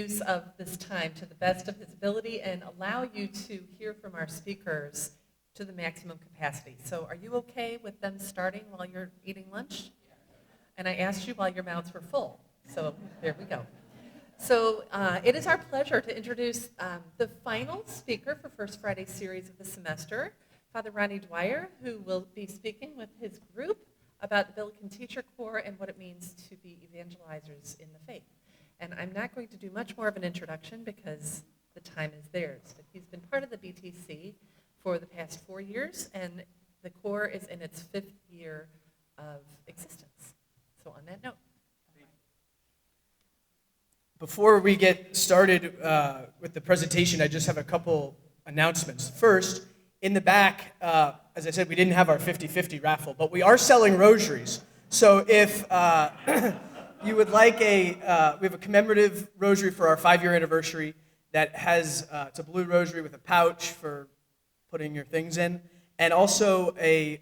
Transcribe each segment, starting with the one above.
use of this time to the best of his ability and allow you to hear from our speakers to the maximum capacity. So are you okay with them starting while you're eating lunch? And I asked you while your mouths were full. So there we go. So it is our pleasure to introduce the final speaker for First Friday series of the semester, Father Ronny O'Dwyer, who will be speaking with his group about the Billiken Teacher Corps and what it means to be evangelizers in the faith. And I'm not going to do much more of an introduction because the time is theirs. But he's been part of the BTC for the past 4 years, and the Corps is in its 5th year of existence. So on that note. Before we get started with the presentation, I just have a couple announcements. First, in the back, as I said, we didn't have our 50-50 raffle, but we are selling rosaries. So if you would like we have a commemorative rosary for our 5-year anniversary that has, it's a blue rosary with a pouch for putting your things in, and also a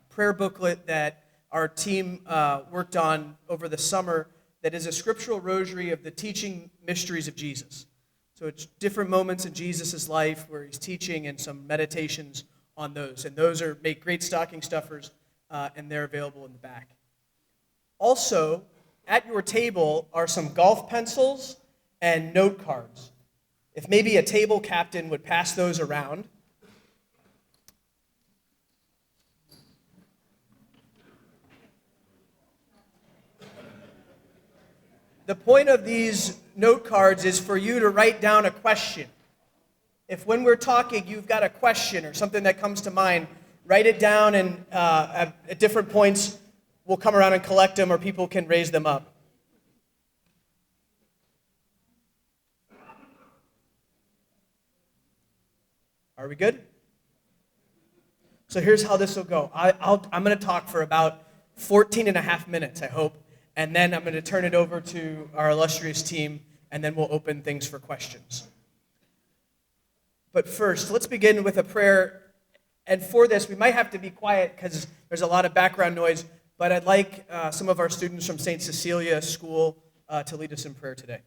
prayer booklet that our team worked on over the summer that is a scriptural rosary of the teaching mysteries of Jesus. So it's different moments in Jesus' life where he's teaching and some meditations on those. And those make great stocking stuffers, and they're available in the back. Also, at your table are some golf pencils and note cards. If maybe a table captain would pass those around. The point of these note cards is for you to write down a question. If when we're talking you've got a question or something that comes to mind, write it down, and at different points we'll come around and collect them, or people can raise them up. Are we good? So here's how this will go. I'm going to talk for about 14 and a half minutes, I hope. And then I'm going to turn it over to our illustrious team, and then we'll open things for questions. But first, let's begin with a prayer. And for this, we might have to be quiet because there's a lot of background noise, but I'd like some of our students from St. Cecilia School to lead us in prayer today.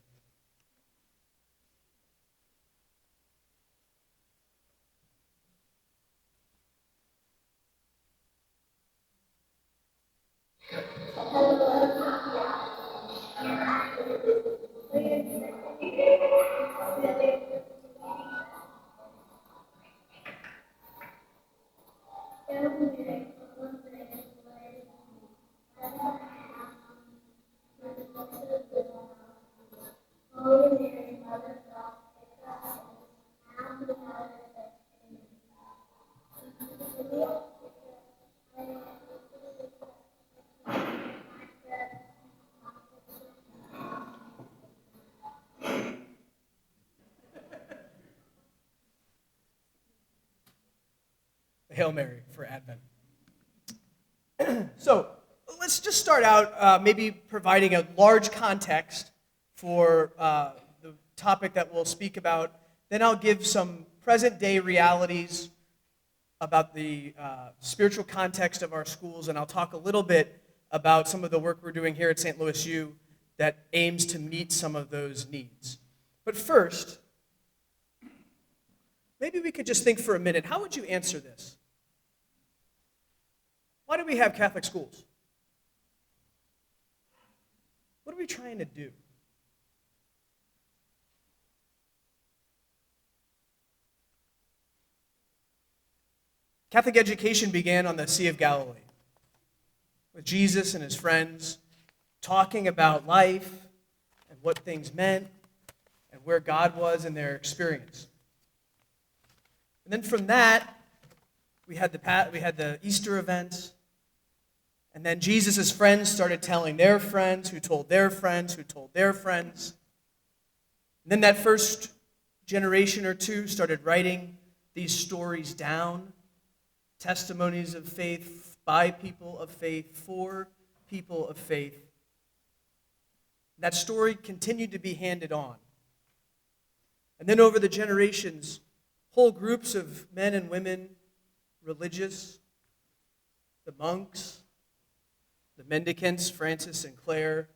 Hail Mary for Advent. So let's just start out maybe providing a large context for the topic that we'll speak about. Then I'll give some present-day realities about the spiritual context of our schools, and I'll talk a little bit about some of the work we're doing here at St. Louis U that aims to meet some of those needs. But first, maybe we could just think for a minute, how would you answer this? Why do we have Catholic schools? What are we trying to do? Catholic education began on the Sea of Galilee with Jesus and his friends talking about life and what things meant and where God was in their experience. And then from that, we had the Easter events, and then Jesus' friends started telling their friends, who told their friends, who told their friends. And then that first generation or two started writing these stories down, testimonies of faith by people of faith, for people of faith. That story continued to be handed on. And then over the generations, whole groups of men and women, religious, the monks, the mendicants, Francis and Clare,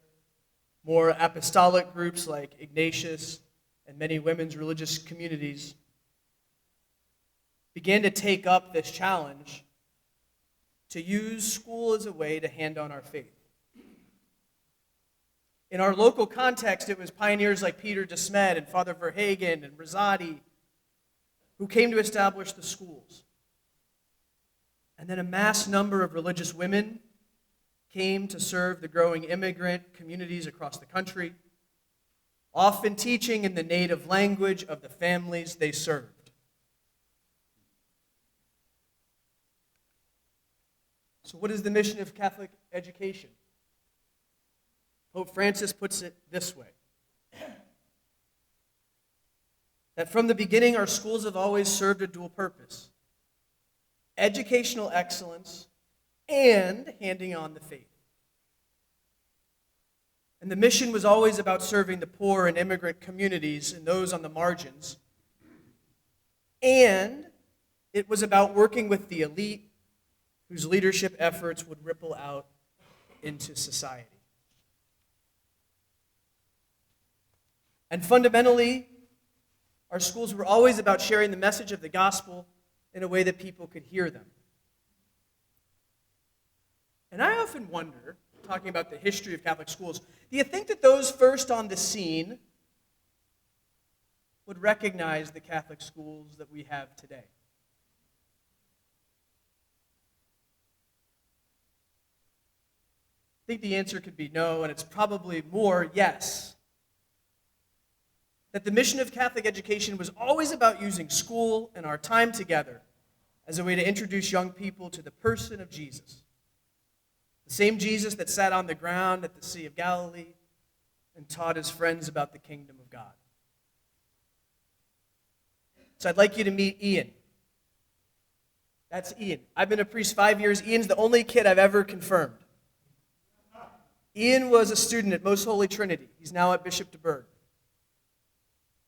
More apostolic groups like Ignatius and many women's religious communities began to take up this challenge to use school as a way to hand on our faith. In our local context, it was pioneers like Peter de Smet and Father Verhagen and Rosati who came to establish the schools. And then a mass number of religious women came to serve the growing immigrant communities across the country, often teaching in the native language of the families they served. So what is the mission of Catholic education? Pope Francis puts it this way: that from the beginning our schools have always served a dual purpose: educational excellence and handing on the faith. And the mission was always about serving the poor and immigrant communities and those on the margins. And it was about working with the elite whose leadership efforts would ripple out into society. And fundamentally, our schools were always about sharing the message of the gospel in a way that people could hear them. And I often wonder, talking about the history of Catholic schools, do you think that those first on the scene would recognize the Catholic schools that we have today? I think the answer could be no, and it's probably more yes. That the mission of Catholic education was always about using school and our time together as a way to introduce young people to the person of Jesus. The same Jesus that sat on the ground at the Sea of Galilee and taught his friends about the kingdom of God. So I'd like you to meet Ian. That's Ian. I've been a priest 5 years. Ian's the only kid I've ever confirmed. Ian was a student at Most Holy Trinity. He's now at Bishop de Burgh.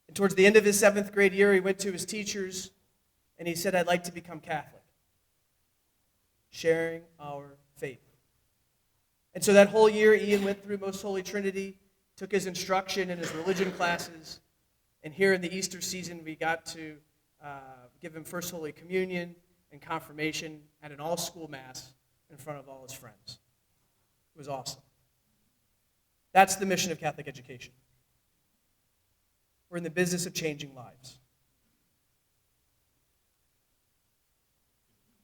And towards the end of his 7th grade year, he went to his teachers and he said, "I'd like to become Catholic." Sharing our faith. And so that whole year, Ian went through Most Holy Trinity, took his instruction in his religion classes, and here in the Easter season, we got to give him First Holy Communion and confirmation at an all-school mass in front of all his friends. It was awesome. That's the mission of Catholic education. We're in the business of changing lives.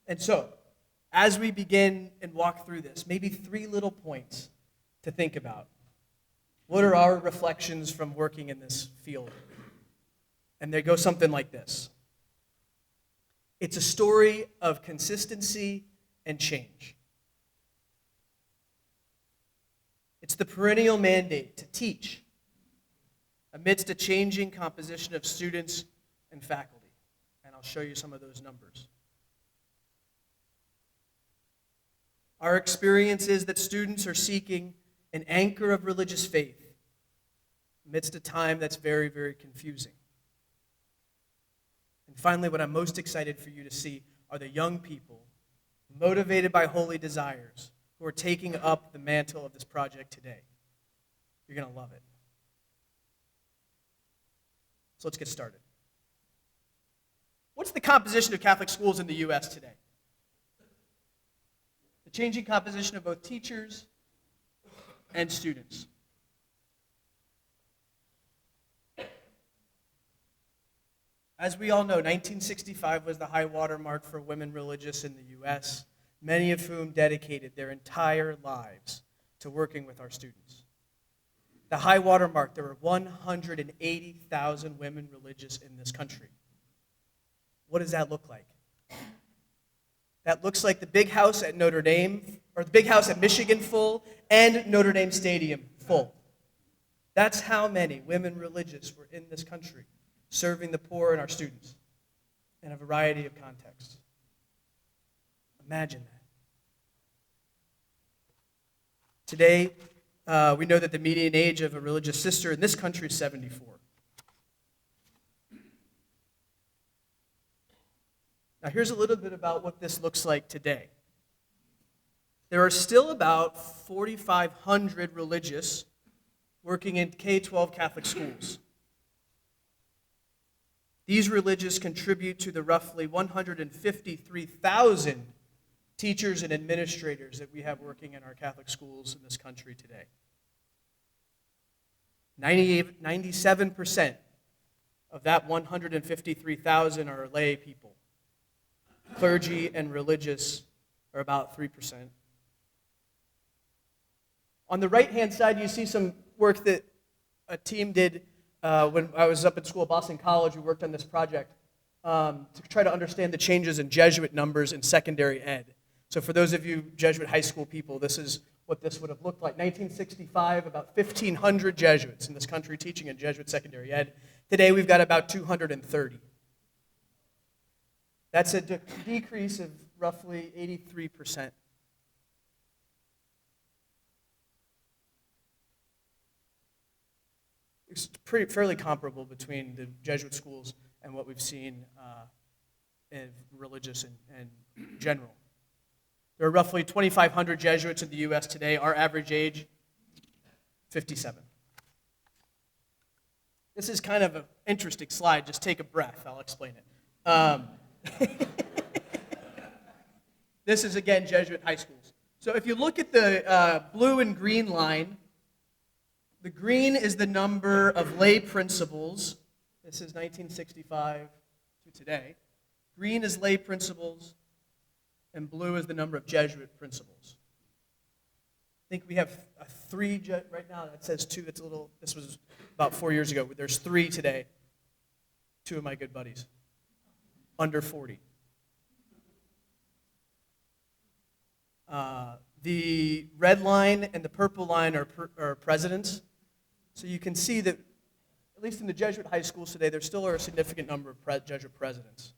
And so, as we begin and walk through this, maybe 3 little points to think about. What are our reflections from working in this field? And they go something like this. It's a story of consistency and change. It's the perennial mandate to teach amidst a changing composition of students and faculty. And I'll show you some of those numbers. Our experience is that students are seeking an anchor of religious faith amidst a time that's very, very confusing. And finally, what I'm most excited for you to see are the young people motivated by holy desires who are taking up the mantle of this project today. You're going to love it. So let's get started. What's the composition of Catholic schools in the U.S. today? The changing composition of both teachers and students. As we all know, 1965 was the high water mark for women religious in the U.S., many of whom dedicated their entire lives to working with our students. The high water mark, there were 180,000 women religious in this country. What does that look like? That looks like the big house at Notre Dame, or the big house at Michigan full, and Notre Dame Stadium full. That's how many women religious were in this country, serving the poor and our students in a variety of contexts. Imagine that. Today, we know that the median age of a religious sister in this country is 74. Now, here's a little bit about what this looks like today. There are still about 4,500 religious working in K-12 Catholic schools. These religious contribute to the roughly 153,000 teachers and administrators that we have working in our Catholic schools in this country today. 97% of that 153,000 are lay people. Clergy and religious are about 3%. On the right-hand side, you see some work that a team did when I was up at school at Boston College. We worked on this project to try to understand the changes in Jesuit numbers in secondary ed. So for those of you Jesuit high school people, this is what this would have looked like. 1965, about 1,500 Jesuits in this country teaching in Jesuit secondary ed. Today, we've got about 230. That's a decrease of roughly 83%. It's fairly comparable between the Jesuit schools and what we've seen in religious and general. There are roughly 2,500 Jesuits in the U.S. today. Our average age, 57. This is kind of an interesting slide. Just take a breath. I'll explain it. This is, again, Jesuit high schools. So if you look at the blue and green line, the green is the number of lay principals. This is 1965 to today. Green is lay principals, and blue is the number of Jesuit principals. I think we have three right now. That says two. It's a little. This was about 4 years ago. There's 3 today. 2 of my good buddies, under 40. The red line and the purple line are presidents. So you can see that, at least in the Jesuit high schools today, there still are a significant number of Jesuit presidents.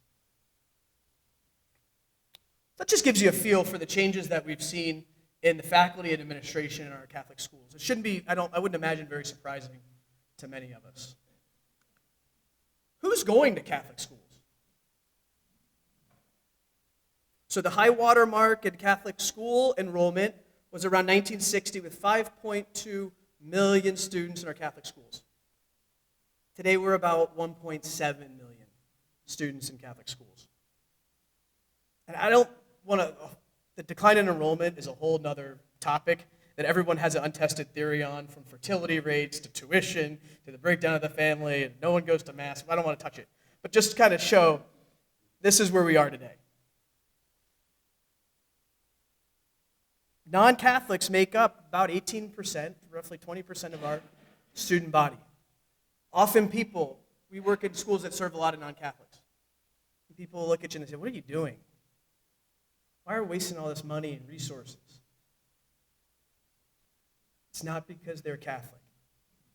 That just gives you a feel for the changes that we've seen in the faculty and administration in our Catholic schools. It shouldn't be, I wouldn't imagine, very surprising to many of us. Who's going to Catholic schools? So the high water mark in Catholic school enrollment was around 1960 with 5.2 million students in our Catholic schools. Today we're about 1.7 million students in Catholic schools. And I don't want to, the decline in enrollment is a whole other topic that everyone has an untested theory on, from fertility rates to tuition to the breakdown of the family, and no one goes to Mass. I don't want to touch it. But just to kind of show, this is where we are today. Non-Catholics make up about 18%, roughly 20% of our student body. Often we work in schools that serve a lot of non-Catholics. People look at you and they say, what are you doing? Why are we wasting all this money and resources? It's not because they're Catholic.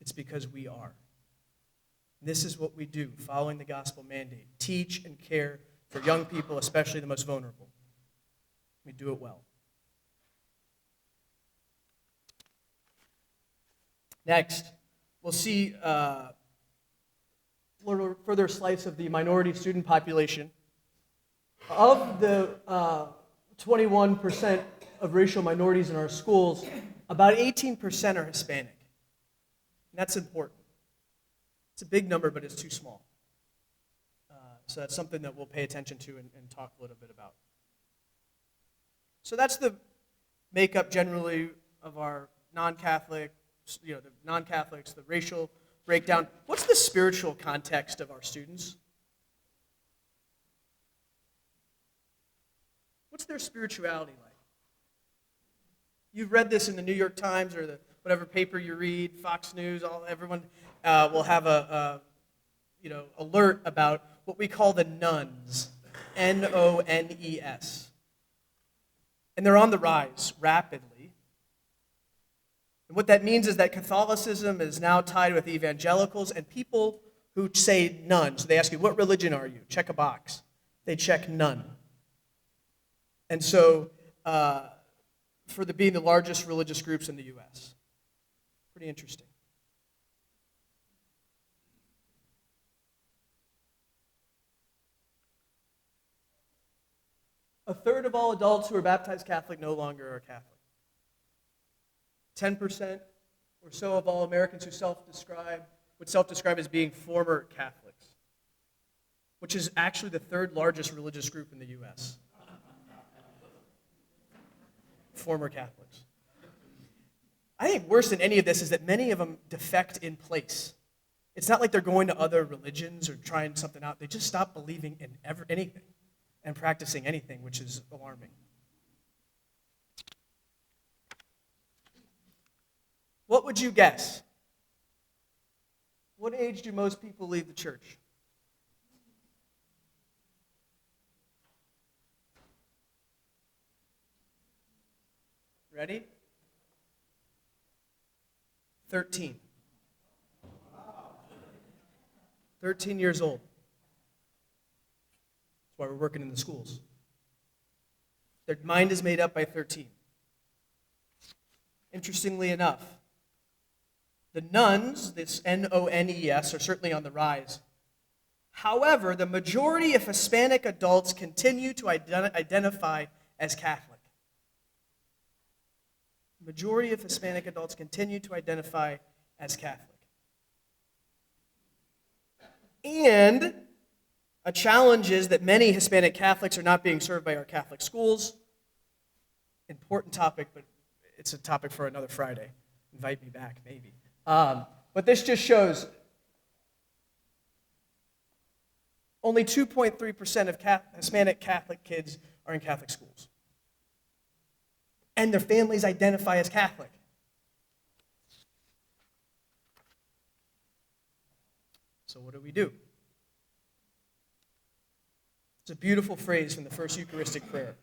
It's because we are. This is what we do, following the gospel mandate. Teach and care for young people, especially the most vulnerable. We do it well. Next, we'll see a little further slice of the minority student population. Of the 21% of racial minorities in our schools, about 18% are Hispanic. And that's important. It's a big number, but it's too small. So that's something that we'll pay attention to and talk a little bit about. So that's the makeup generally of our non-Catholic, the non-Catholics, the racial breakdown. What's the spiritual context of our students? What's their spirituality like? You've read this in the New York Times or whatever paper you read, Fox News. Everyone will have a alert about what we call the nuns, N-O-N-E-S, and they're on the rise rapidly. And what that means is that Catholicism is now tied with evangelicals and people who say none. So they ask you, what religion are you? Check a box. They check none. And so, being the largest religious groups in the U.S. Pretty interesting. A third of all adults who are baptized Catholic no longer are Catholic. 10% or so of all Americans who would self-describe as being former Catholics, which is actually the third largest religious group in the U.S. Former Catholics. I think worse than any of this is that many of them defect in place. It's not like they're going to other religions or trying something out. They just stop believing in anything and practicing anything, which is alarming. What would you guess? What age do most people leave the church? Ready? 13. 13 years old. That's why we're working in the schools. Their mind is made up by 13. Interestingly enough, the nuns, this N-O-N-E-S, are certainly on the rise. However, the majority of Hispanic adults continue to identify as Catholic. The majority of Hispanic adults continue to identify as Catholic. And a challenge is that many Hispanic Catholics are not being served by our Catholic schools. Important topic, but it's a topic for another Friday. Invite me back, maybe. But this just shows only 2.3% of Hispanic Catholic kids are in Catholic schools. And their families identify as Catholic. So what do we do? It's a beautiful phrase from the first Eucharistic prayer.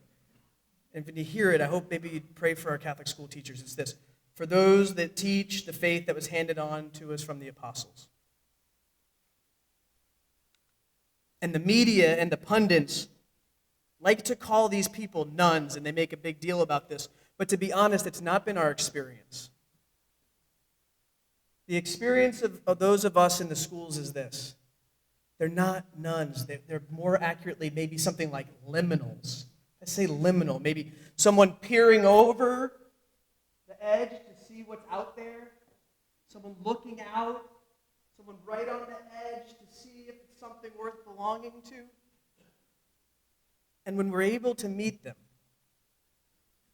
And when you hear it, I hope maybe you'd pray for our Catholic school teachers. It's this: for those that teach the faith that was handed on to us from the apostles. And the media and the pundits like to call these people nuns, and they make a big deal about this. But to be honest, it's not been our experience. The experience of those of us in the schools is this: they're not nuns. They're more accurately maybe something like liminals. I say liminal, maybe someone peering over the edge to see what's out there, someone looking out, someone right on the edge to see if it's something worth belonging to. And when we're able to meet them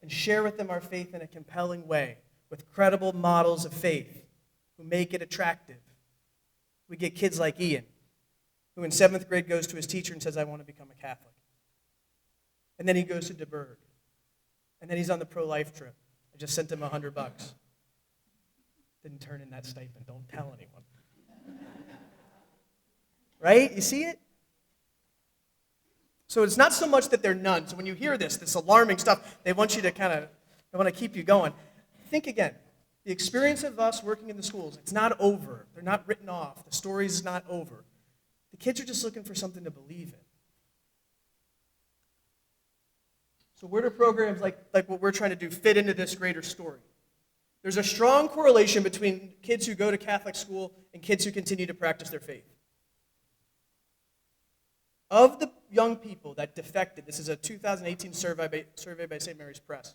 and share with them our faith in a compelling way, with credible models of faith who make it attractive, we get kids like Ian, who in 7th grade goes to his teacher and says, I want to become a Catholic. And then he goes to DeBerg. And then he's on the pro-life trip. I just sent him $100. Didn't turn in that stipend. Don't tell anyone. Right? You see it? So it's not so much that they're nuns. When you hear this alarming stuff, they want you to they want to keep you going. Think again. The experience of us working in the schools, it's not over. They're not written off. The story is not over. The kids are just looking for something to believe in. So where do programs like what we're trying to do fit into this greater story? There's a strong correlation between kids who go to Catholic school and kids who continue to practice their faith. Of the young people that defected, this is a 2018 survey by St. Mary's Press,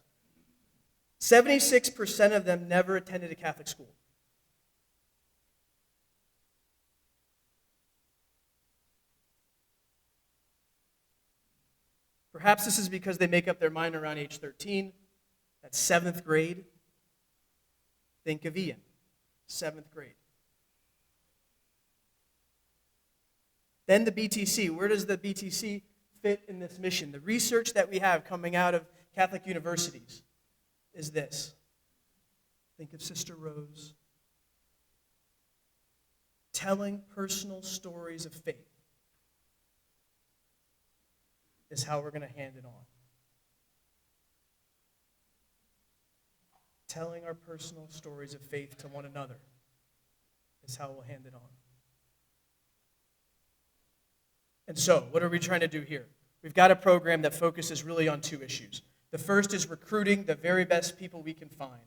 76% of them never attended a Catholic school. Perhaps this is because they make up their mind around age 13. That's 7th grade. Think of Ian, 7th grade. Then the BTC. Where does the BTC fit in this mission? The research that we have coming out of Catholic universities is this. Think of Sister Rose. Telling personal stories of faith is how we're going to hand it on. Telling our personal stories of faith to one another is how we'll hand it on. And so, what are we trying to do here? We've got a program that focuses really on 2 issues. The first is recruiting the very best people we can find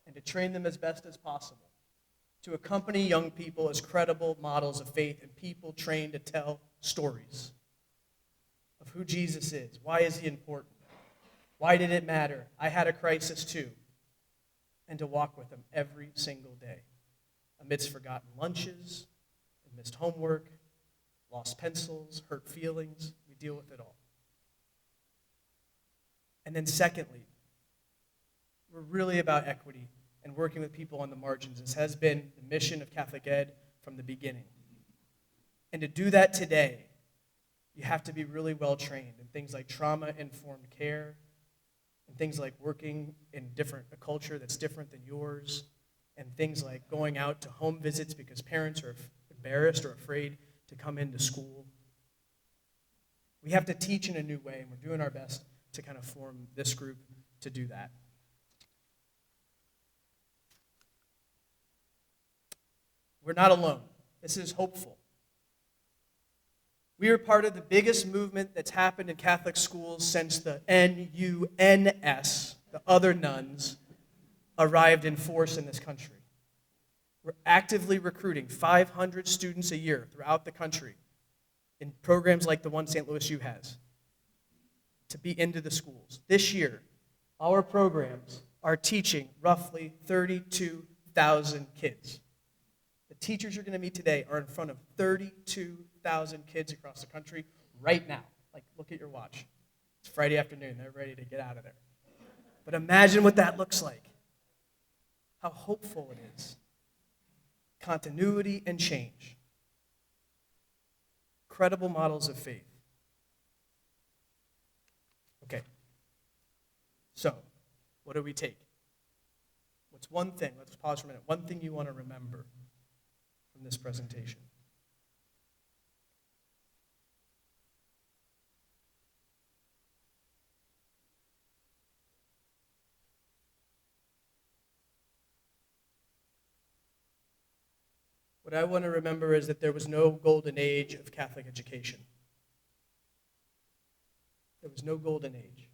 and to train them as best as possible to accompany young people as credible models of faith and people trained to tell stories of who Jesus is. Why is he important? Why did it matter? I had a crisis too. and to walk with them every single day, amidst forgotten lunches, missed homework, lost pencils, hurt feelings. We deal with it all. And then secondly, we're really about equity and working with people on the margins. This has been the mission of Catholic Ed from the beginning. And to do that today, you have to be really well trained in things like trauma-informed care, and things like working in a culture that's different than yours, and things like going out to home visits because parents are embarrassed or afraid to come into school. We have to teach in a new way, and we're doing our best to kind of form this group to do that. We're not alone. This is hopeful. We are part of the biggest movement that's happened in Catholic schools since the NUNS, the other nuns, arrived in force in this country. We're actively recruiting 500 students a year throughout the country in programs like the one St. Louis U has to be into the schools. This year, our programs are teaching roughly 32,000 kids. The teachers you're going to meet today are in front of 32,000 kids across the country right now. Like, look at your watch. It's Friday afternoon. They're ready to get out of there. But imagine what that looks like. How hopeful it is. Continuity and change. Credible models of faith. Okay. So, what do we take? What's one thing? Let's pause for a minute. One thing you want to remember from this presentation. What I want to remember is that there was no golden age of Catholic education. There was no golden age.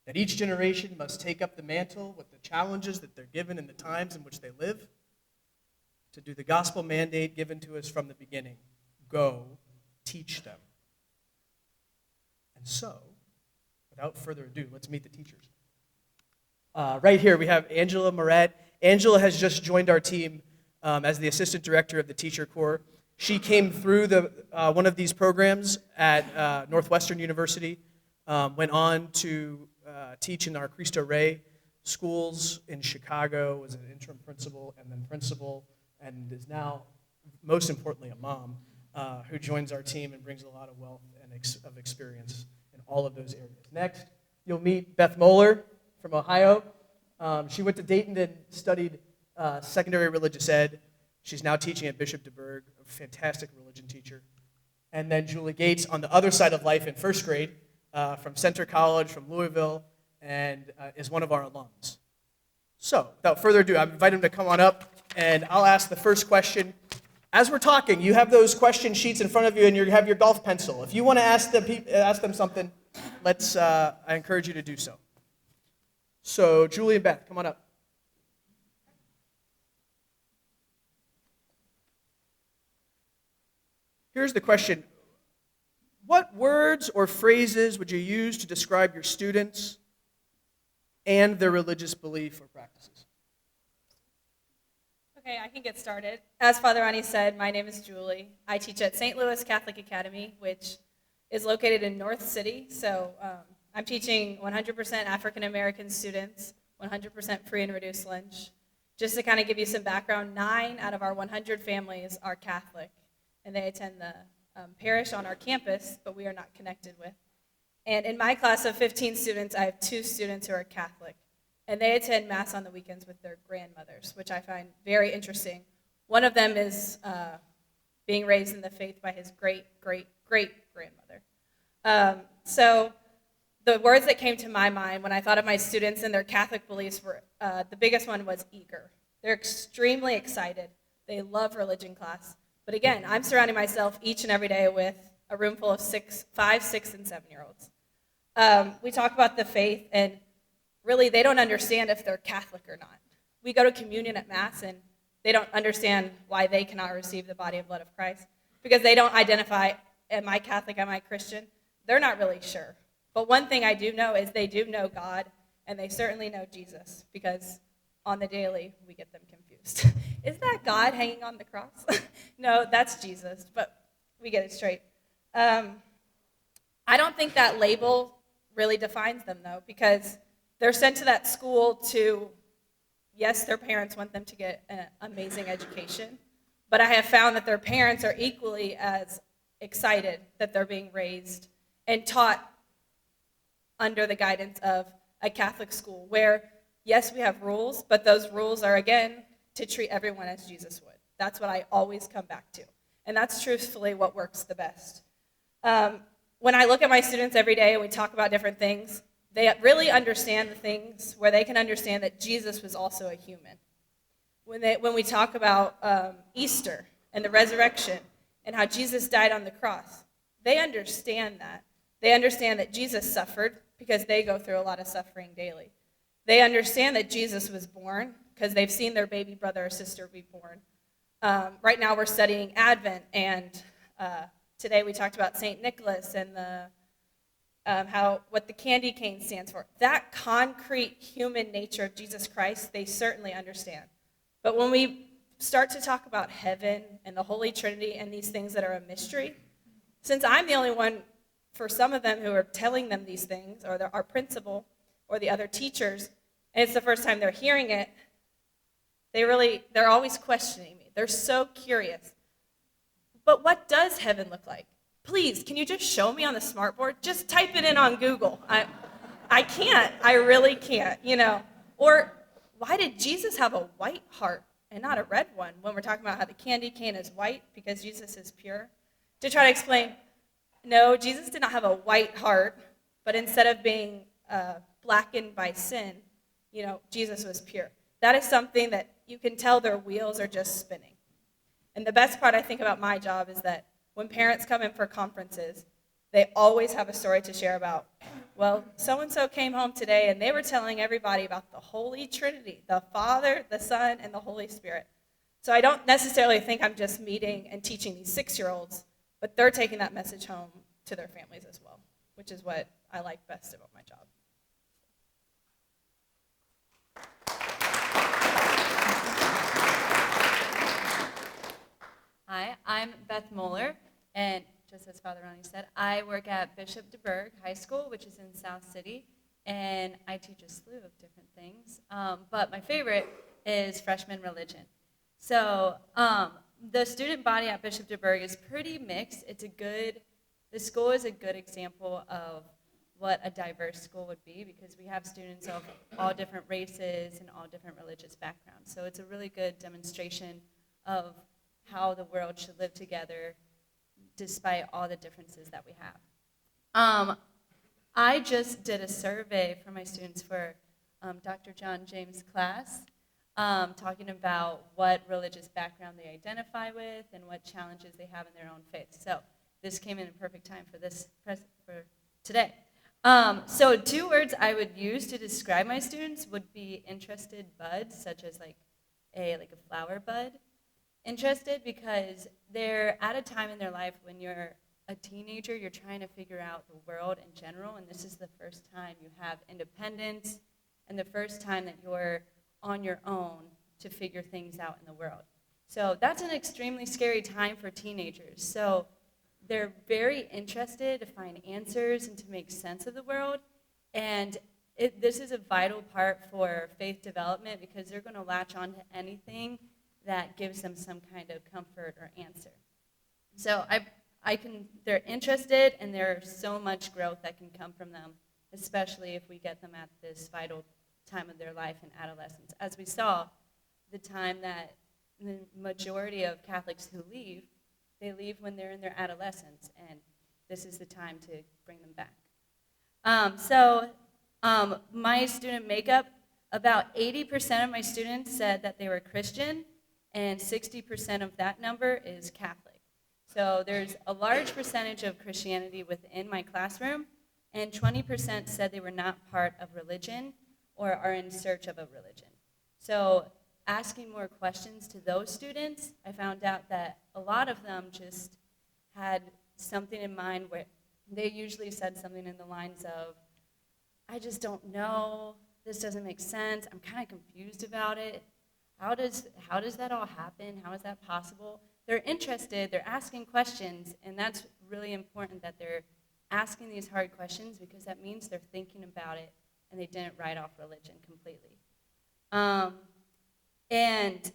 That each generation must take up the mantle with the challenges that they're given in the times in which they live, to do the gospel mandate given to us from the beginning. Go, teach them. And so, without further ado, let's meet the teachers. Right here we have Angela Moret. Angela has just joined our team as the assistant director of the Teacher Corps. She came through one of these programs at Northwestern University, went on to teach in our Cristo Rey schools in Chicago, was an interim principal and then principal, and is now, most importantly, a mom who joins our team and brings a lot of wealth and of experience in all of those areas. Next, you'll meet Beth Moeller from Ohio. She went to Dayton and studied secondary religious ed. She's now teaching at Bishop DeBerg, a fantastic religion teacher. And then Julie Gates on the other side of life in first grade from Centre College, from Louisville, and is one of our alums. So, without further ado, I invite him to come on up, and I'll ask the first question. As we're talking, you have those question sheets in front of you, and you have your golf pencil. If you want to ask them something, I encourage you to do so. So, Julie and Beth, come on up. Here's the question. What words or phrases would you use to describe your students and their religious belief or practices? Okay, I can get started. As Father Ronny said, my name is Julie. I teach at St. Louis Catholic Academy, which is located in North City. So I'm teaching 100% African American students, 100% free and reduced lunch. Just to kind of give you some background, 9 out of our 100 families are Catholic, and they attend the parish on our campus, but we are not connected with. And in my class of 15 students, I have 2 students who are Catholic, and they attend Mass on the weekends with their grandmothers, which I find very interesting. One of them is being raised in the faith by his great-great-great-grandmother. So the words that came to my mind when I thought of my students and their Catholic beliefs were, the biggest one was eager. They're extremely excited. They love religion class. But again, I'm surrounding myself each and every day with a room full of 5, 6, and 7-year-olds. We talk about the faith, and really they don't understand if they're Catholic or not. We go to communion at Mass, and they don't understand why they cannot receive the body and blood of Christ because they don't identify, am I Catholic, am I Christian? They're not really sure. But one thing I do know is they do know God, and they certainly know Jesus because on the daily, we get them confused. Is that God hanging on the cross? No, that's Jesus, but we get it straight. I don't think that label really defines them, though, because they're sent to that school to, yes, their parents want them to get an amazing education, but I have found that their parents are equally as excited that they're being raised and taught under the guidance of a Catholic school where, yes, we have rules, but those rules are, again, to treat everyone as Jesus would. That's what I always come back to. And that's truthfully what works the best. When I look at my students every day and we talk about different things, they really understand the things where they can understand that Jesus was also a human. When we talk about Easter and the resurrection and how Jesus died on the cross, they understand that. They understand that Jesus suffered because they go through a lot of suffering daily. They understand that Jesus was born because they've seen their baby brother or sister be born. Right now we're studying Advent, and today we talked about St. Nicholas and what the candy cane stands for. That concrete human nature of Jesus Christ, they certainly understand. But when we start to talk about heaven and the Holy Trinity and these things that are a mystery, since I'm the only one for some of them who are telling them these things, or our principal or the other teachers, and it's the first time they're hearing it, they're always questioning me. They're so curious. But what does heaven look like? Please, can you just show me on the smartboard? Just type it in on Google. I can't. I really can't, Or why did Jesus have a white heart and not a red one when we're talking about how the candy cane is white because Jesus is pure? To try to explain, no, Jesus did not have a white heart, but instead of being blackened by sin, Jesus was pure. That is something that you can tell their wheels are just spinning. And the best part I think about my job is that when parents come in for conferences, they always have a story to share about, well, so-and-so came home today and they were telling everybody about the Holy Trinity, the Father, the Son, and the Holy Spirit. So I don't necessarily think I'm just meeting and teaching these 6-year-olds, but they're taking that message home to their families as well, which is what I like best about my job. Hi, I'm Beth Moeller, and just as Father Ronny said, I work at Bishop DeBerg High School, which is in South City, and I teach a slew of different things, but my favorite is freshman religion. So the student body at Bishop DeBerg is pretty mixed. The school is a good example of what a diverse school would be because we have students of all different races and all different religious backgrounds. So it's a really good demonstration of how the world should live together despite all the differences that we have. I just did a survey for my students for Dr. John James' class, talking about what religious background they identify with and what challenges they have in their own faith. So this came in a perfect time for for today. So 2 words I would use to describe my students would be interested buds, such as like a flower bud. Interested because they're at a time in their life when you're a teenager, you're trying to figure out the world in general, and this is the first time you have independence and the first time that you're on your own to figure things out in the world. So that's an extremely scary time for teenagers. So they're very interested to find answers and to make sense of the world, and this is a vital part for faith development because they're going to latch on to anything that gives them some kind of comfort or answer. So they're interested, and there's so much growth that can come from them, especially if we get them at this vital time of their life in adolescence. As we saw, the time that the majority of Catholics who leave, they leave when they're in their adolescence, and this is the time to bring them back. My student makeup, about 80% of my students said that they were Christian, and 60% of that number is Catholic. So there's a large percentage of Christianity within my classroom, and 20% said they were not part of religion or are in search of a religion. So asking more questions to those students, I found out that a lot of them just had something in mind where they usually said something in the lines of, I just don't know, this doesn't make sense. I'm kind of confused about it. How does that all happen? How is that possible? They're interested, they're asking questions, and that's really important that they're asking these hard questions because that means they're thinking about it and they didn't write off religion completely. And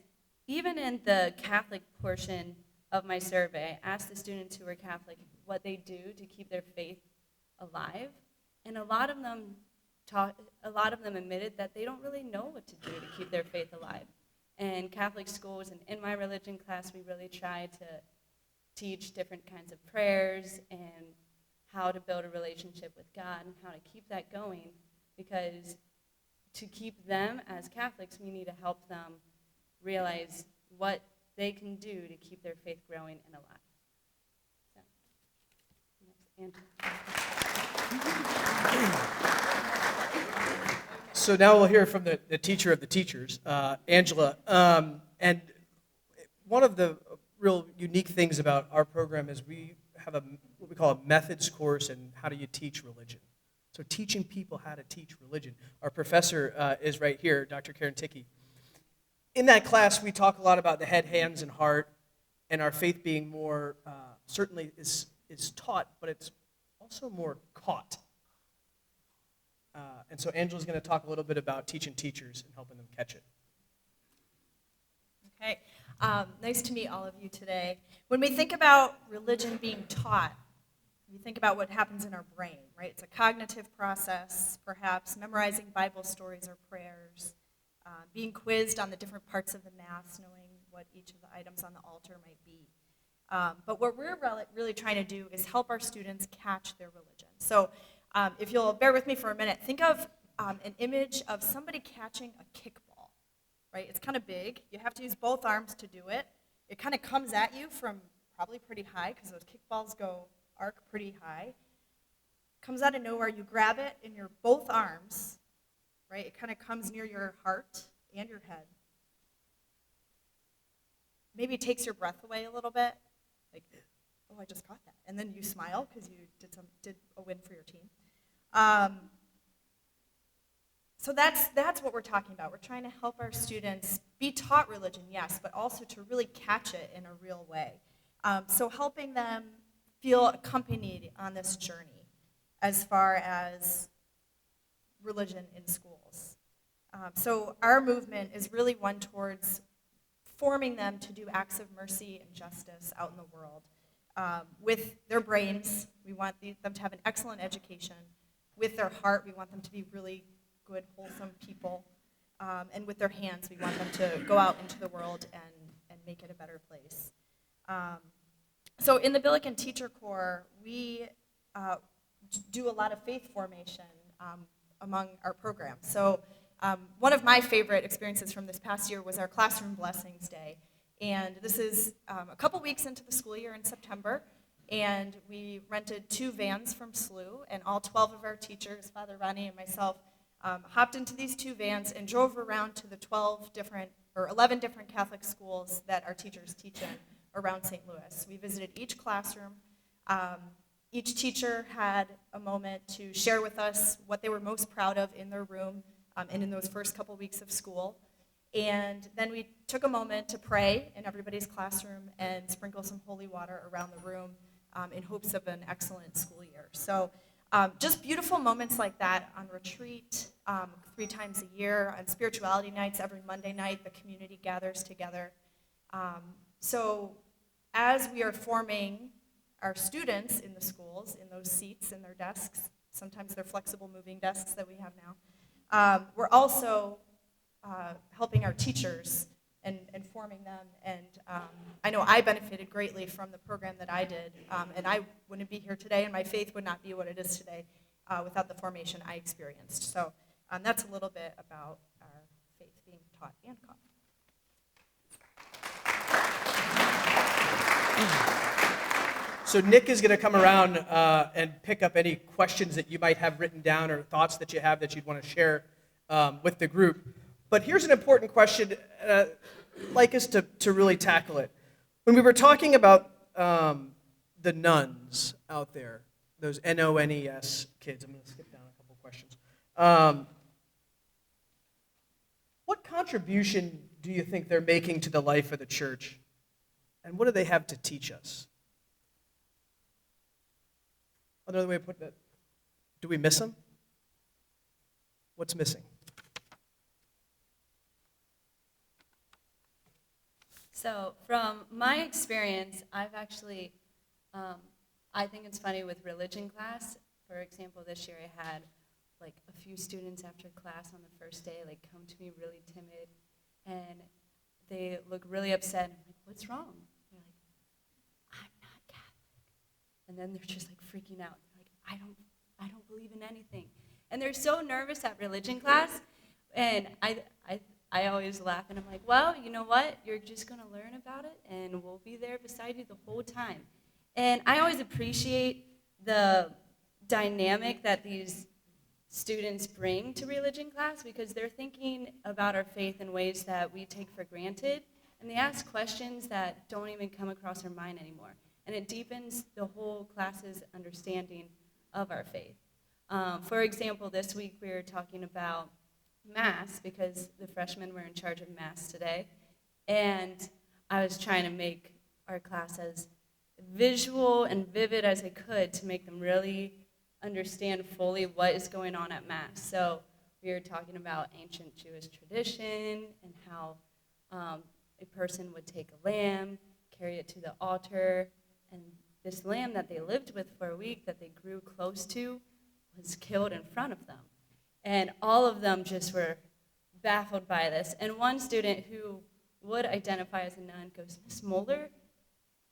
even in the Catholic portion of my survey, I asked the students who were Catholic what they do to keep their faith alive, and a lot of them admitted that they don't really know what to do to keep their faith alive. And Catholic schools and in my religion class, we really try to teach different kinds of prayers and how to build a relationship with God and how to keep that going, because to keep them as Catholics, we need to help them realize what they can do to keep their faith growing and alive. So now we'll hear from the teacher of the teachers, Angela. And one of the real unique things about our program is we have what we call a methods course in how do you teach religion. So teaching people how to teach religion. Our professor is right here, Dr. Karen Tickey. In that class, we talk a lot about the head, hands, and heart, and our faith being more, certainly is taught, but it's also more caught. And so Angela's going to talk a little bit about teaching teachers and helping them catch it. Okay, nice to meet all of you today. When we think about religion being taught, we think about what happens in our brain, right? It's a cognitive process, perhaps memorizing Bible stories or prayers, being quizzed on the different parts of the Mass, knowing what each of the items on the altar might be. But what we're really trying to do is help our students catch their religion. So if you'll bear with me for a minute, think of an image of somebody catching a kickball, right? It's kind of big. You have to use both arms to do it. It kind of comes at you from probably pretty high because those kickballs arc pretty high. Comes out of nowhere. You grab it in your both arms, right? It kind of comes near your heart and your head. Maybe it takes your breath away a little bit. Like, oh, I just got that. And then you smile because you did a win for your team. So that's what we're talking about. We're trying to help our students be taught religion, yes, but also to really catch it in a real way. So helping them feel accompanied on this journey as far as religion in schools. So our movement is really one towards forming them to do acts of mercy and justice out in the world. With their brains, we want them to have an excellent education. With their heart, we want them to be really good, wholesome people. And with their hands, we want them to go out into the world and make it a better place. So in the Billiken Teacher Corps, we do a lot of faith formation among our programs. So one of my favorite experiences from this past year was our Classroom Blessings Day. And this is a couple weeks into the school year in September, and we rented 2 vans from SLU, and all 12 of our teachers, Father Ronny and myself, hopped into these 2 vans and drove around to the 11 different Catholic schools that our teachers teach in around St. Louis. We visited each classroom. Each teacher had a moment to share with us what they were most proud of in their room and in those first couple weeks of school. And then we took a moment to pray in everybody's classroom and sprinkle some holy water around the room in hopes of an excellent school year. So just beautiful moments like that on retreat 3 times a year. On spirituality nights, every Monday night, the community gathers together. So as we are forming our students in the schools, in those seats, in their desks, sometimes they're flexible moving desks that we have now, we're also helping our teachers and forming them. And I know I benefited greatly from the program that I did, and I wouldn't be here today, and my faith would not be what it is today without the formation I experienced. So that's a little bit about our faith being taught and caught. So Nick is going to come around and pick up any questions that you might have written down or thoughts that you have that you'd want to share with the group. But here's an important question, I'd like us to really tackle it. When we were talking about the nuns out there, those NONES kids, I'm going to skip down a couple questions. What contribution do you think they're making to the life of the church? And what do they have to teach us? Another way of putting it, do we miss them? What's missing? So from my experience, I've actually, I think it's funny with religion class. For example, this year I had like a few students after class on the first day like come to me really timid, and they look really upset. And I'm like, what's wrong? They're like, I'm not Catholic. And then they're just like freaking out. They're like, I don't believe in anything. And they're so nervous at religion class. And I always laugh, and I'm like, well, you know what? You're just going to learn about it, and we'll be there beside you the whole time. And I always appreciate the dynamic that these students bring to religion class, because they're thinking about our faith in ways that we take for granted, and they ask questions that don't even come across our mind anymore. And it deepens the whole class's understanding of our faith. For example, this week we were talking about Mass, because the freshmen were in charge of Mass today, and I was trying to make our class as visual and vivid as I could to make them really understand fully what is going on at Mass. So we were talking about ancient Jewish tradition and how a person would take a lamb, carry it to the altar, and this lamb that they lived with for a week, that they grew close to, was killed in front of them. And all of them just were baffled by this. And one student who would identify as a nun goes, Miss Moeller,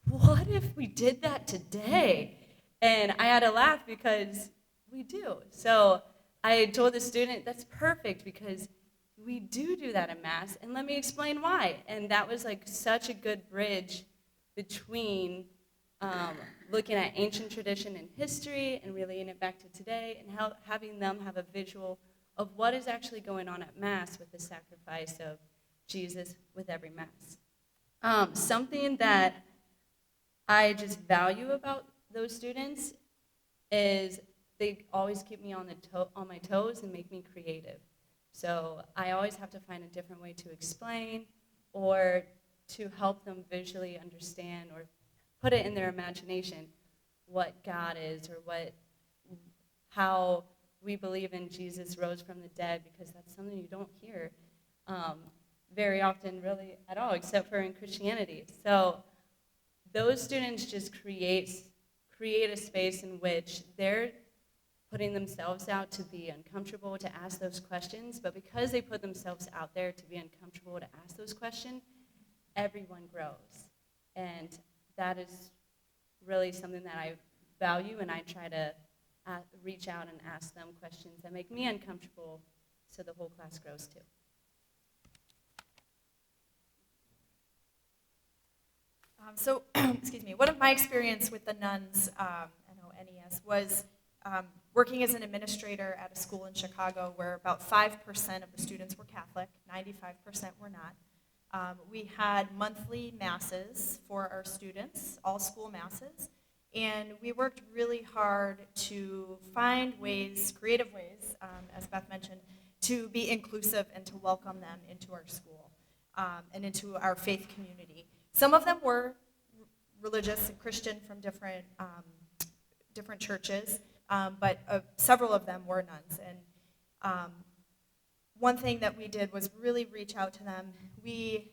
what if we did that today? And I had to laugh because we do. So I told the student, that's perfect, because we do that in Mass, and let me explain why. And that was like such a good bridge between looking at ancient tradition and history and relating it back to today, and having them have a visual of what is actually going on at Mass with the sacrifice of Jesus with every Mass. Something that I just value about those students is they always keep me on my toes and make me creative. So I always have to find a different way to explain or to help them visually understand or put it in their imagination what God is, or how we believe in Jesus rose from the dead, because that's something you don't hear very often really at all, except for in Christianity. So those students just create a space in which they're putting themselves out to be uncomfortable, to ask those questions, but because they put themselves out there to be uncomfortable to ask those questions, everyone grows. And that is really something that I value, and I try to reach out and ask them questions that make me uncomfortable so the whole class grows too. Excuse me, one of my experience with the nuns, NONES, was working as an administrator at a school in Chicago where about 5% of the students were Catholic, 95% were not. We had monthly masses for our students, all school masses, and we worked really hard to find ways, creative ways, as Beth mentioned, to be inclusive and to welcome them into our school and into our faith community. Some of them were religious and Christian from different churches, but several of them were nuns. And one thing that we did was really reach out to them. We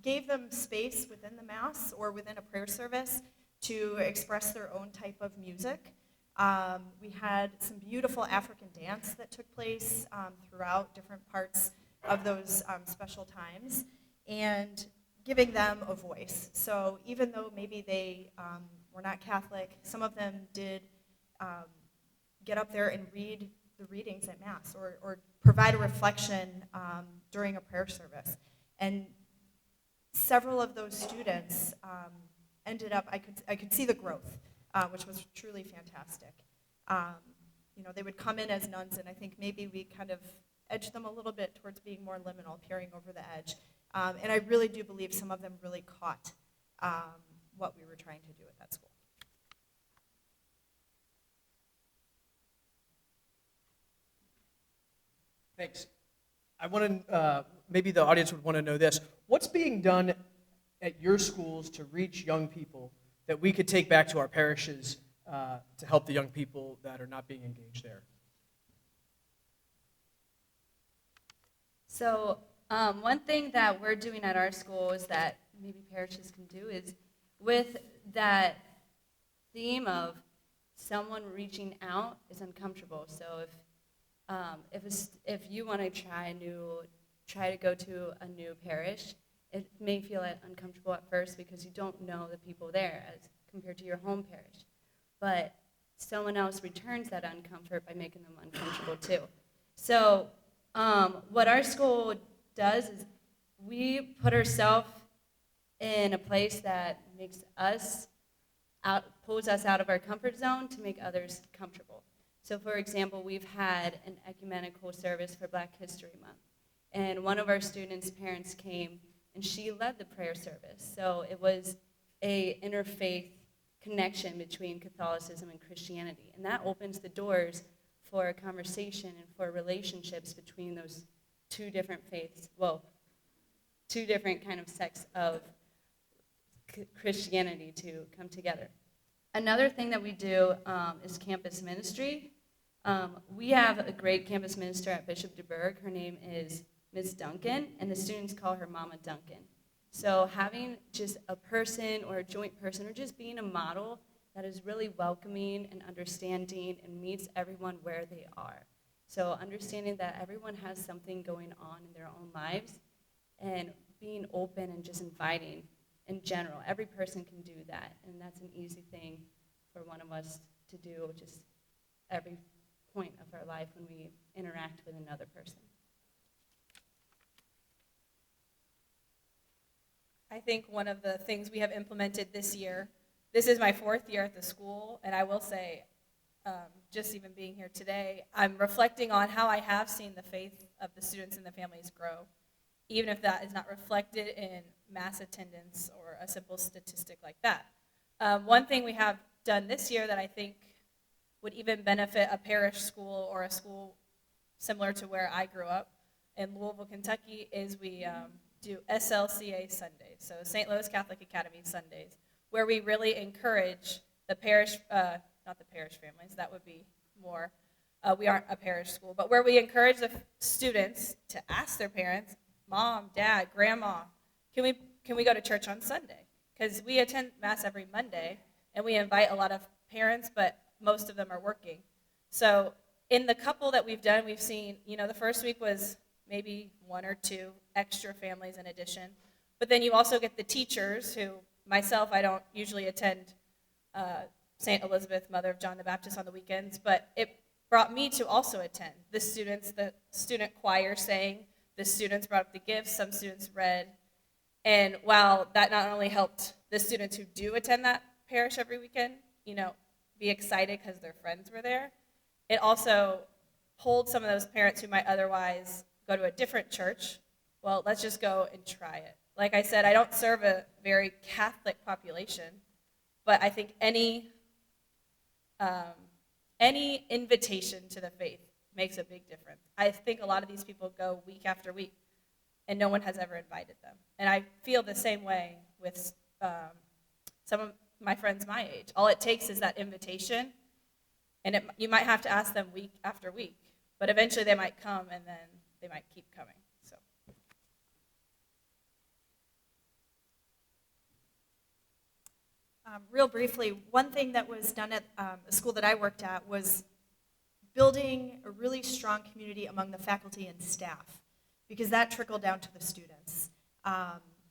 gave them space within the Mass or within a prayer service to express their own type of music. We had some beautiful African dance that took place throughout different parts of those special times, and giving them a voice. So even though maybe they were not Catholic, some of them did get up there and read the readings at Mass, or provide a reflection during a prayer service. And several of those students ended up, I could see the growth, which was truly fantastic. They would come in as nuns, and I think maybe we kind of edged them a little bit towards being more liminal, peering over the edge. And I really do believe some of them really caught what we were trying to do at that school. Thanks. I want to maybe the audience would want to know this. What's being done at your schools to reach young people that we could take back to our parishes to help the young people that are not being engaged there? So one thing that we're doing at our school is that maybe parishes can do is with that theme of someone reaching out is uncomfortable. So if you want to try to go to a new parish, it may feel uncomfortable at first because you don't know the people there as compared to your home parish. But someone else returns that uncomfort by making them uncomfortable too. So what our school does is we put ourselves in a place that pulls us out of our comfort zone to make others comfortable. So for example, we've had an ecumenical service for Black History Month. And one of our students' parents came and she led the prayer service. So it was a interfaith connection between Catholicism and Christianity. And that opens the doors for a conversation and for relationships between those two different faiths, two different kind of sects of Christianity to come together. Another thing that we do is campus ministry. We have a great campus minister at Bishop DeBerg. Her name is Ms. Duncan, and the students call her Mama Duncan. So having just a person or a joint person or just being a model that is really welcoming and understanding and meets everyone where they are. So understanding that everyone has something going on in their own lives and being open and just inviting in general. Every person can do that, and that's an easy thing for one of us to do just every point of our life when we interact with another person. I think one of the things we have implemented this year, this is my 4th year at the school, and I will say, just even being here today, I'm reflecting on how I have seen the faith of the students and the families grow, even if that is not reflected in mass attendance or a simple statistic like that. One thing we have done this year that I think would even benefit a parish school or a school similar to where I grew up in Louisville, Kentucky, is we do SLCA Sundays, so St. Louis Catholic Academy Sundays, where we really encourage the parish, not the parish families, that would be more, we aren't a parish school, but where we encourage the students to ask their parents, Mom, Dad, Grandma, can we go to church on Sunday? Because we attend Mass every Monday, and we invite a lot of parents, but most of them are working. So in the couple that we've done, we've seen, the first week was maybe 1 or 2 extra families in addition. But then you also get the teachers who, myself, I don't usually attend St. Elizabeth, Mother of John the Baptist on the weekends, but it brought me to also attend. The students, the student choir sang, the students brought up the gifts, some students read. And while that not only helped the students who do attend that parish every weekend, be excited because their friends were there, it also pulled some of those parents who might otherwise go to a different church. Well, let's just go and try it. Like I said, I don't serve a very Catholic population, but I think any invitation to the faith makes a big difference. I think a lot of these people go week after week, and no one has ever invited them. And I feel the same way with some of my friends my age. All it takes is that invitation, and you might have to ask them week after week, but eventually they might come, and then they might keep coming. So. Real briefly, one thing that was done at a school that I worked at was building a really strong community among the faculty and staff, because that trickled down to the students.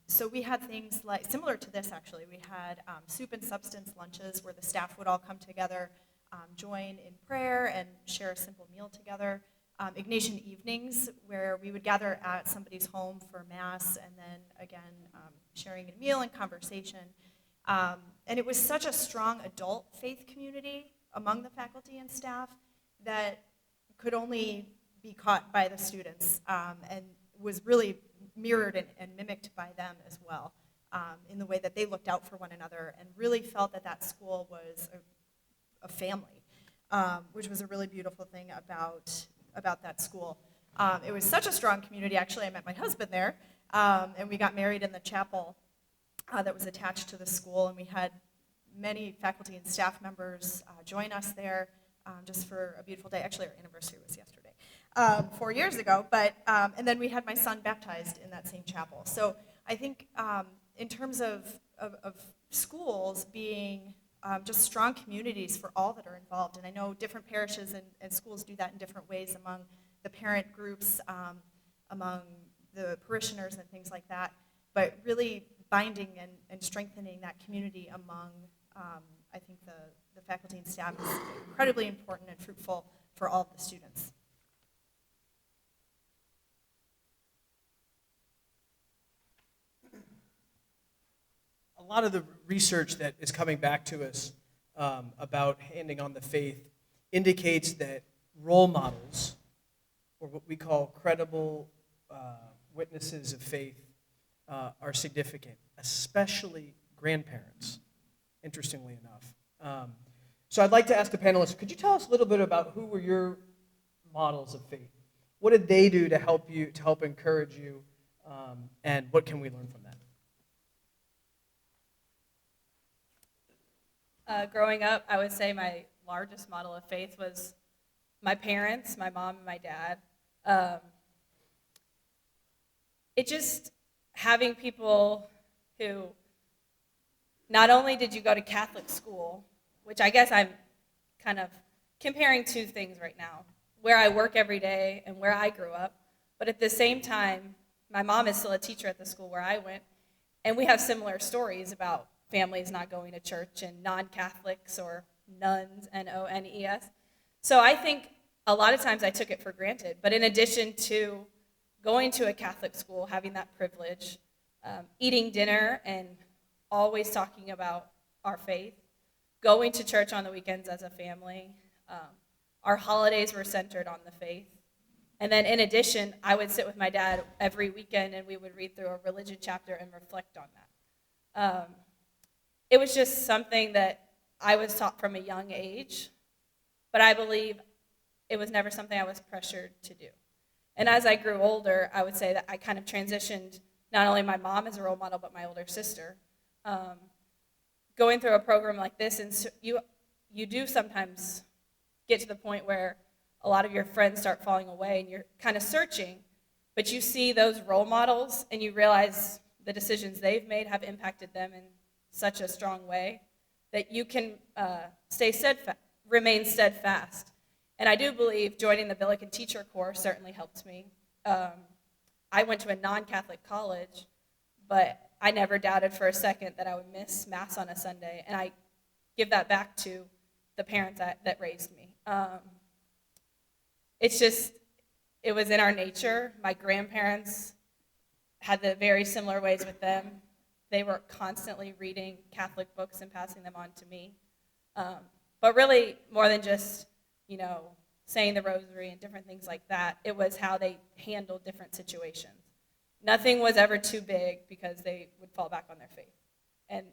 So we had things like, similar to this actually, we had soup and substance lunches where the staff would all come together, join in prayer and share a simple meal together. Ignatian evenings where we would gather at somebody's home for Mass and then again sharing a meal and conversation. And it was such a strong adult faith community among the faculty and staff that could only be caught by the students and was really mirrored and mimicked by them as well in the way that they looked out for one another and really felt that that school was a family, which was a really beautiful thing about that school. It was such a strong community, actually, I met my husband there, and we got married in the chapel that was attached to the school, and we had many faculty and staff members join us there just for a beautiful day. Actually, our anniversary was yesterday, 4 years ago, and then we had my son baptized in that same chapel. So I think in terms of schools being just strong communities for all that are involved, and I know different parishes and schools do that in different ways among the parent groups, among the parishioners and things like that, but really binding and strengthening that community among, I think, the faculty and staff is incredibly important and fruitful for all of the students. A lot of the research that is coming back to us about handing on the faith indicates that role models, or what we call credible witnesses of faith, are significant, especially grandparents, interestingly enough. So I'd like to ask the panelists, could you tell us a little bit about who were your models of faith? What did they do to help you, to help encourage you, and what can we learn from that? Growing up, I would say my largest model of faith was my parents, my mom and my dad. It just having people who, not only did you go to Catholic school, which I guess I'm kind of comparing two things right now, where I work every day and where I grew up, but at the same time, my mom is still a teacher at the school where I went, and we have similar stories about families not going to church and non-Catholics or nuns, N-O-N-E-S. So I think a lot of times I took it for granted, but in addition to going to a Catholic school, having that privilege, eating dinner and always talking about our faith, going to church on the weekends as a family, our holidays were centered on the faith. And then in addition, I would sit with my dad every weekend and we would read through a religion chapter and reflect on that. It was just something that I was taught from a young age, but I believe it was never something I was pressured to do. And as I grew older, I would say that I kind of transitioned not only my mom as a role model, but my older sister. Going through a program like this, and you do sometimes get to the point where a lot of your friends start falling away and you're kind of searching, but you see those role models and you realize the decisions they've made have impacted them in such a strong way that you can remain steadfast. And I do believe joining the Billiken Teacher Corps certainly helped me. I went to a non-Catholic college, but I never doubted for a second that I would miss Mass on a Sunday, and I give that back to the parents that raised me. It was in our nature. My grandparents had the very similar ways with them. They were constantly reading Catholic books and passing them on to me. But really, more than just, saying the rosary and different things like that, it was how they handled different situations. Nothing was ever too big because they would fall back on their faith. And